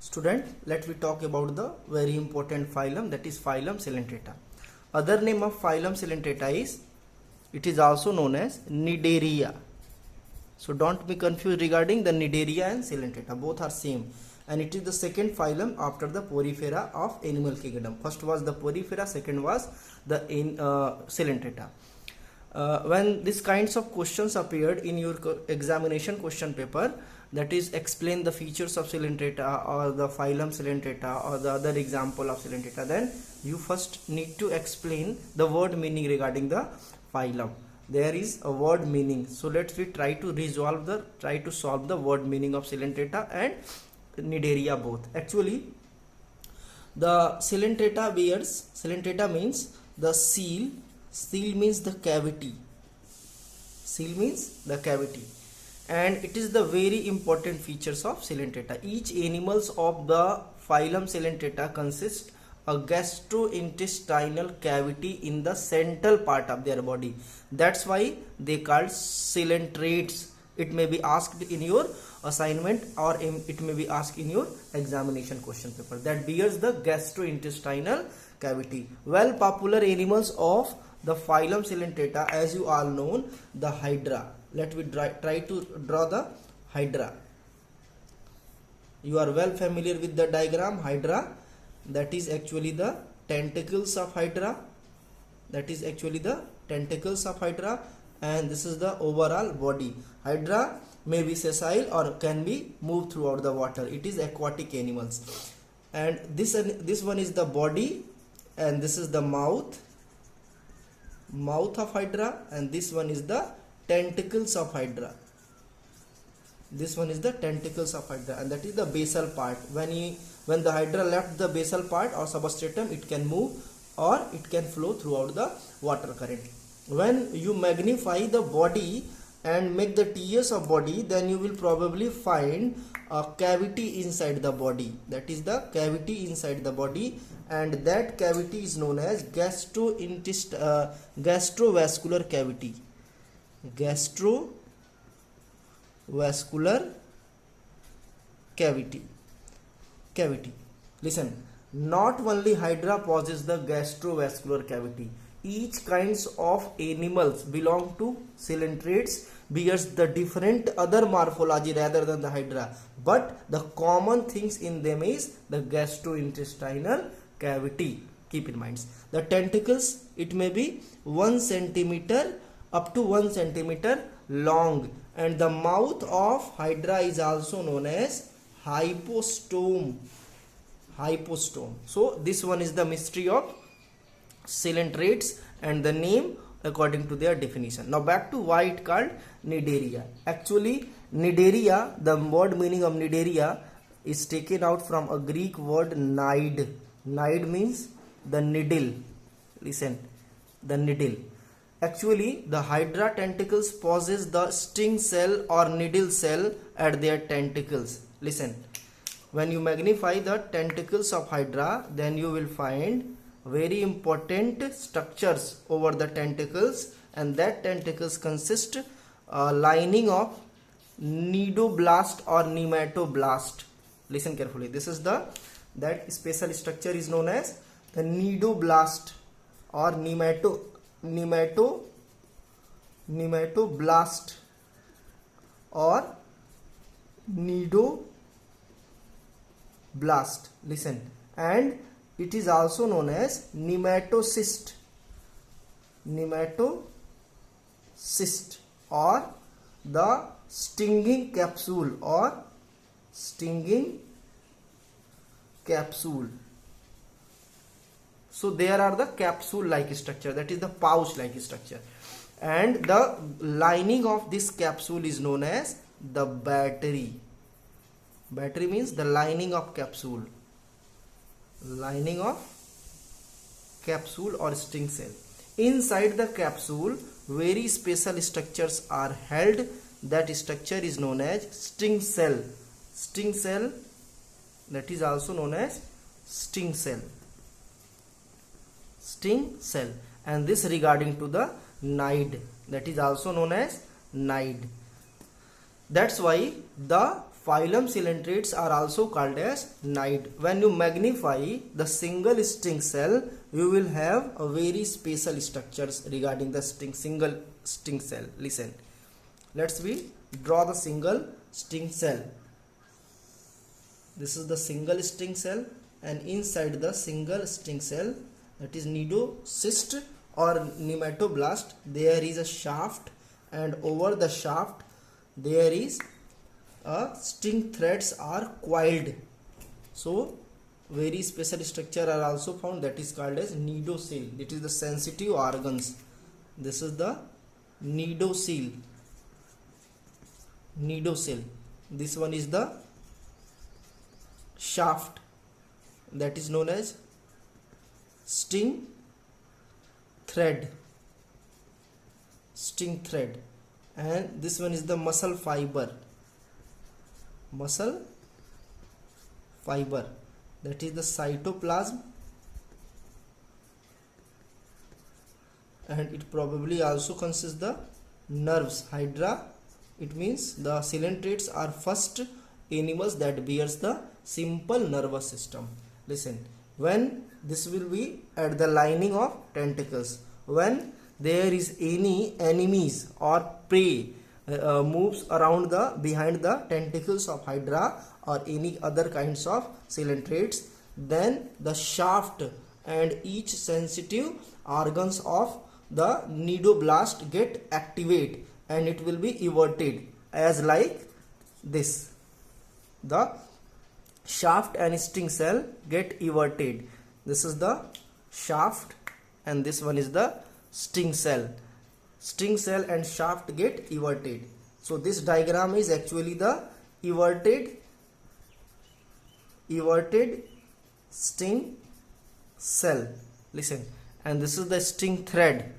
Student, let me talk about the very important phylum, that is phylum Coelenterata. Other name of phylum Coelenterata is, it is also known as Cnidaria. So don't be confused regarding the Cnidaria and Coelenterata. Both are same, and it is the second phylum after the Porifera of animal kingdom. First was the Porifera, second was the Coelenterata. When these kinds of questions appeared in your examination question paper, that is explain the features of Coelenterata or the phylum Coelenterata or the other example of Coelenterata, then you first need to explain the word meaning regarding the phylum. There is a word meaning, so let's try to solve the word meaning of Coelenterata and Cnidaria both. Actually, the Coelenterata means the seal. Seal means the cavity. Seal means the cavity, and it is the very important features of Coelenterata. Each animals of the phylum Coelenterata consist a gastrointestinal cavity in the central part of their body. That's why they called coelentrates. It may be asked in your assignment or it may be asked in your examination question paper, that bears the gastrointestinal cavity. Well, popular animals of the phylum Coelenterata, as you all know, the hydra. Let me try to draw the hydra. You are well familiar with the diagram. Hydra, that is actually the tentacles of hydra. And this is the overall body. Hydra may be sessile or can be moved throughout the water. It is aquatic animals. And this one is the body, and this is the mouth of hydra, and this one is the tentacles of hydra. And that is the basal part. When the hydra left the basal part or substratum, it can move or it can flow throughout the water current. When you magnify the body and make the TS of body, then you will probably find a cavity inside the body. That is the cavity inside the body, and that cavity is known as gastrovascular cavity. Gastrovascular cavity. Listen, not only hydra possesses the gastrovascular cavity. Each kinds of animals belong to coelentrates bears the different other morphology rather than the hydra, but the common things in them is the gastrointestinal cavity. Keep in mind, the tentacles, it may be 1 centimeter up to 1 centimeter long, and the mouth of hydra is also known as hypostome. So this one is the mystery of coelentrates and the name according to their definition. Now back to why it called Cnidaria. Actually, Cnidaria, the word meaning of Cnidaria is taken out from a Greek word nide. Nide means the needle. Listen, the needle. Actually, the hydra tentacles possess the sting cell or needle cell at their tentacles. Listen, when you magnify the tentacles of hydra, then you will find very important structures over the tentacles, and that tentacles consist lining of cnidoblast or nematoblast. Listen carefully. This is that special structure is known as the cnidoblast or nematoblast or cnidoblast. Listen, and it is also known as nematocyst or the stinging capsule So there are the capsule like structure, that is the pouch like structure, and the lining of this capsule is known as the battery. Battery means the lining of capsule or sting cell. Inside the capsule, very special structures are held. That structure is known as sting cell. That is also known as sting cell. And this regarding to the nide, that is also known as nide. That's why the phylum coelentrates are also called as nide. When you magnify the single sting cell, you will have a very special structures regarding the single sting cell. Listen, let's draw the single sting cell. This is the single sting cell, and inside the single sting cell, that is nidocyst or nematoblast, there is a shaft, and over the shaft there is a sting threads are coiled. So very special structure are also found, that is called as nidocele. It is the sensitive organs. This is the nidocele. This one is the shaft, that is known as sting thread, and this one is the muscle fiber, that is the cytoplasm, and it probably also consists the nerves. Hydra, it means the coelentrates are first animals that bears the simple nervous system. Listen, when this will be at the lining of tentacles, when there is any enemies or prey moves around the behind the tentacles of hydra or any other kinds of coelentrates, then the shaft and each sensitive organs of the nidoblast get activate, and it will be everted as like this. The shaft and sting cell get everted. This is the shaft and this one is the sting cell. Sting cell and shaft get everted. So this diagram is actually the everted sting cell. Listen, and this is the sting thread,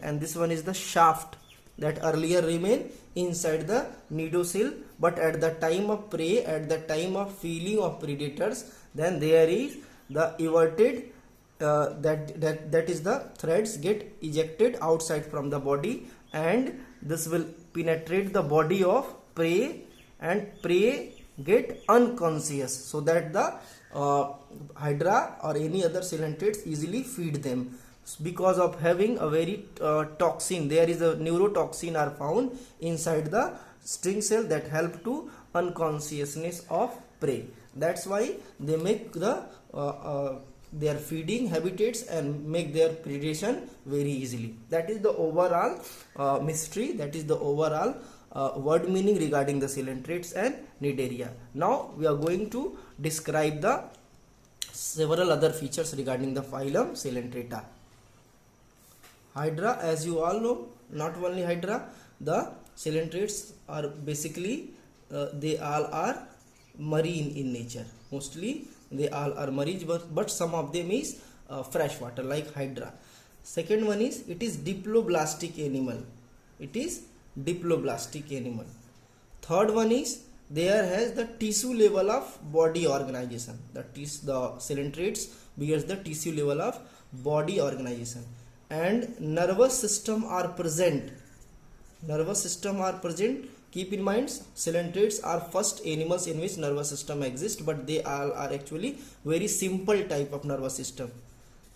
and this one is the shaft that earlier remain inside the nidocele, but at the time of prey, at the time of feeling of predators, then there is the everted that is the threads get ejected outside from the body, and this will penetrate the body of prey, and prey get unconscious, so that the hydra or any other coelentrates easily feed them. Because of having a very toxin, there is a neurotoxin are found inside the sting cell that help to unconsciousness of prey. That's why they make the their feeding habitats and make their predation very easily. That is the overall mystery, that is the overall word meaning regarding the coelentrates and cnidaria. Now we are going to describe the several other features regarding the phylum Coelentrata. Hydra, as you all know, not only hydra, the coelentrates are basically they all are marine in nature. Mostly they all are marine, but some of them is freshwater like hydra. Second one is it is diploblastic animal. Third one is there has the tissue level of body organization. The coelentrates bears the tissue level of body organization, and nervous system are present. Keep in mind, coelentrates are first animals in which nervous system exists, but they all are actually very simple type of nervous system.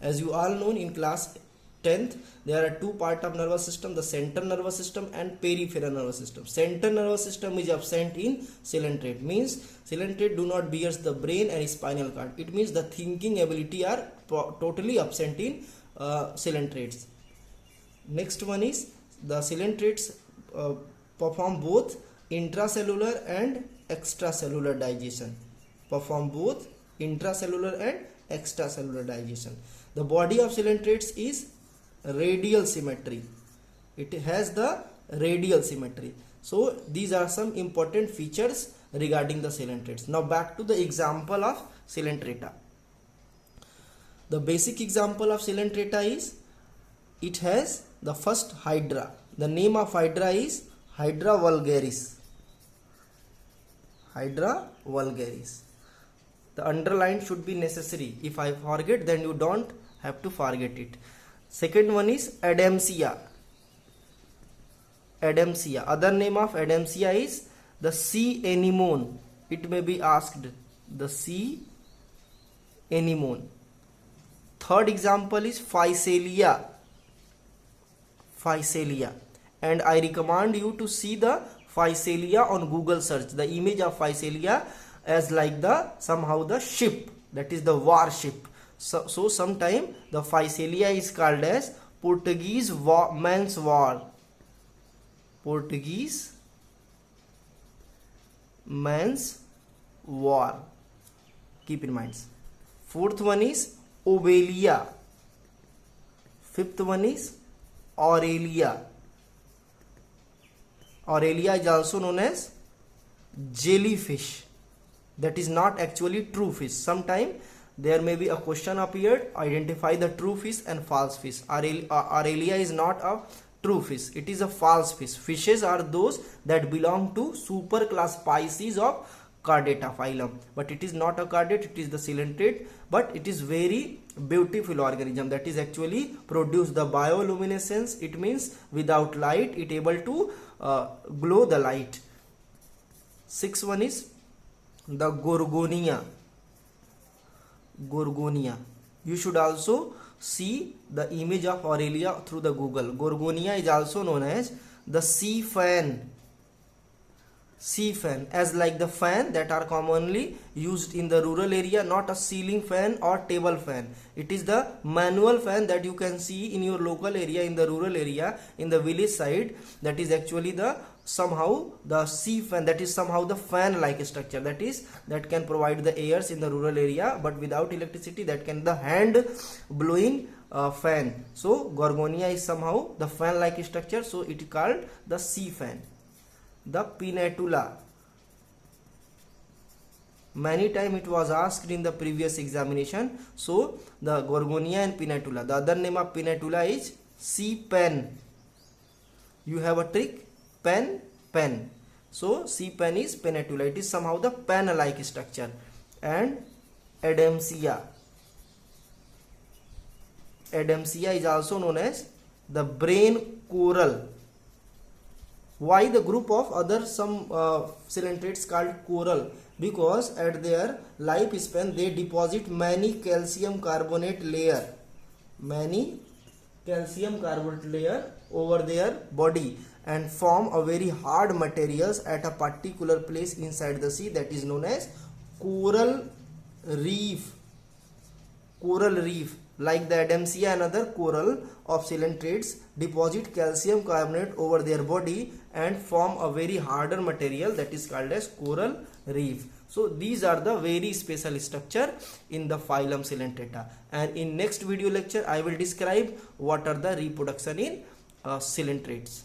As you all know, in class 10th, there are two parts of nervous system, the central nervous system and peripheral nervous system. Central nervous system is absent in coelentrate, means coelentrate do not bears the brain and spinal cord. It means the thinking ability are totally absent in coelentrates. Next one is the coelentrates perform both intracellular and extracellular digestion. The body of coelentrates is radial symmetry. It has the radial symmetry. So these are some important features regarding the coelentrates. Now back to the example of coelentrata. The basic example of coelentrata is it has the first hydra. The name of hydra is Hydra vulgaris. The underline should be necessary. If I forget, then you don't have to forget it. Second one is Adamsia. Adamsia. Other name of Adamsia is the sea anemone. It may be asked, the sea anemone. Third example is Physalia. Physalia. And I recommend you to see the Physalia on Google search. The image of Physalia as like the somehow the ship, that is the warship. So sometime the Physalia is called as Portuguese man's war. Portuguese man's war. Keep in mind. Fourth one is Obelia. Fifth one is Aurelia. Aurelia is also known as jellyfish. That is not actually true fish. Sometime there may be a question appeared, identify the true fish and false fish. Aurelia is not a true fish, it is a false fish. Fishes are those that belong to superclass species of Chordata phylum, but it is not a chordate, it is the coelenterate, but it is very beautiful organism that is actually produce the bioluminescence. It means without light it able to glow the light. Sixth one is the Gorgonia. Gorgonia. You should also see the image of Aurelia through the Google. Gorgonia is also known as the sea fan. Sea fan, as like the fan that are commonly used in the rural area, not a ceiling fan or table fan. It is the manual fan that you can see in your local area, in the rural area, in the village side. That is actually the somehow the sea fan, that is somehow the fan like structure, that can provide the airs in the rural area, but without electricity, that can the hand blowing fan. So Gorgonia is somehow the fan like structure, so it is called the sea fan. The Pinnatula. Many times it was asked in the previous examination. So the Gorgonia and Pinnatula. The other name of Pinnatula is sea pen. You have a trick, pen. So sea pen is Pinnatula. It is somehow the pen-like structure. And Adamsia. Adamsia is also known as the brain coral. Why the group of other some coelentrates called coral? Because at their lifespan they deposit many calcium carbonate layer over their body and form a very hard materials at a particular place inside the sea, that is known as coral reef. Like the Adamsia and other coral of coelentrates deposit calcium carbonate over their body and form a very harder material that is called as coral reef. So these are the very special structure in the phylum Coelenterata, and in next video lecture I will describe what are the reproduction in coelentrates.